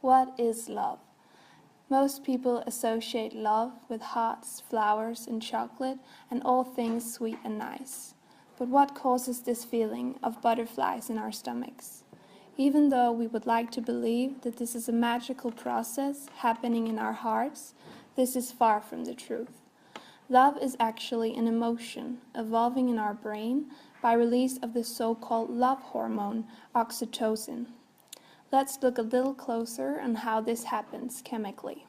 What is love? Most people associate love with hearts, flowers, and chocolate, and all things sweet and nice. But what causes this feeling of butterflies in our stomachs? Even though we would like to believe that this is a magical process happening in our hearts, this is far from the truth. Love is actually an emotion evolving in our brain by release of the so-called love hormone, oxytocin. Let's look a little closer on how this happens chemically.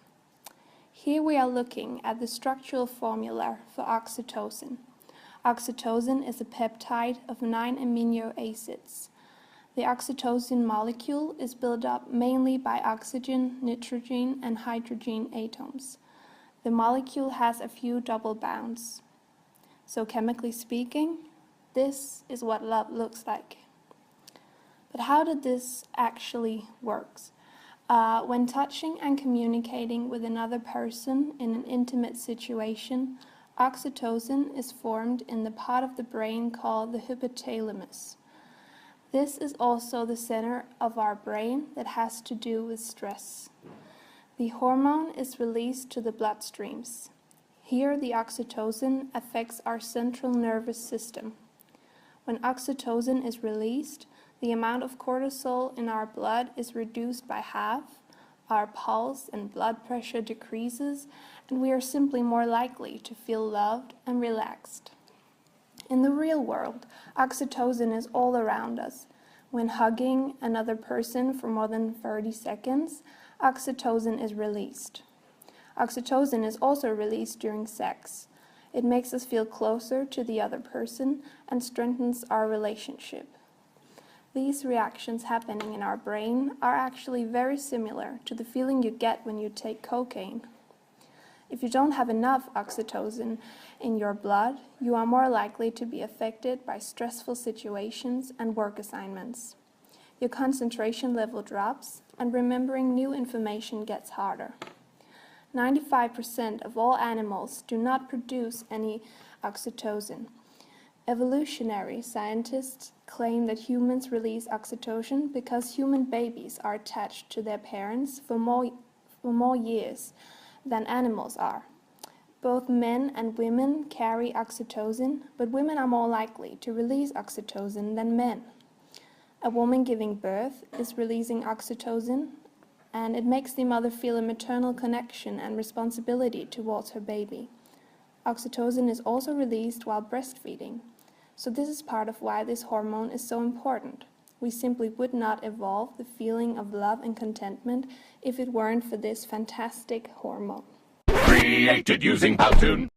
Here we are looking at the structural formula for oxytocin. Oxytocin is a peptide of 9 amino acids. The oxytocin molecule is built up mainly by oxygen, nitrogen, and hydrogen atoms. The molecule has a few double bonds. So chemically speaking, this is what love looks like. But how did this actually work? When touching and communicating with another person in an intimate situation, oxytocin is formed in the part of the brain called the hypothalamus. This is also the center of our brain that has to do with stress. The hormone is released to the bloodstreams. Here, the oxytocin affects our central nervous system. When oxytocin is released, the amount of cortisol in our blood is reduced by half, our pulse and blood pressure decreases, and we are simply more likely to feel loved and relaxed. In the real world, oxytocin is all around us. When hugging another person for more than 30 seconds, oxytocin is released. Oxytocin is also released during sex. It makes us feel closer to the other person and strengthens our relationship. These reactions happening in our brain are actually very similar to the feeling you get when you take cocaine. If you don't have enough oxytocin in your blood, you are more likely to be affected by stressful situations and work assignments. Your concentration level drops, and remembering new information gets harder. 95% of all animals do not produce any oxytocin. Evolutionary scientists claim that humans release oxytocin because human babies are attached to their parents for more years than animals are. Both men and women carry oxytocin, but women are more likely to release oxytocin than men. A woman giving birth is releasing oxytocin, and it makes the mother feel a maternal connection and responsibility towards her baby. Oxytocin is also released while breastfeeding, so this is part of why this hormone is so important. We simply would not evolve the feeling of love and contentment if it weren't for this fantastic hormone. Created using Powtoon.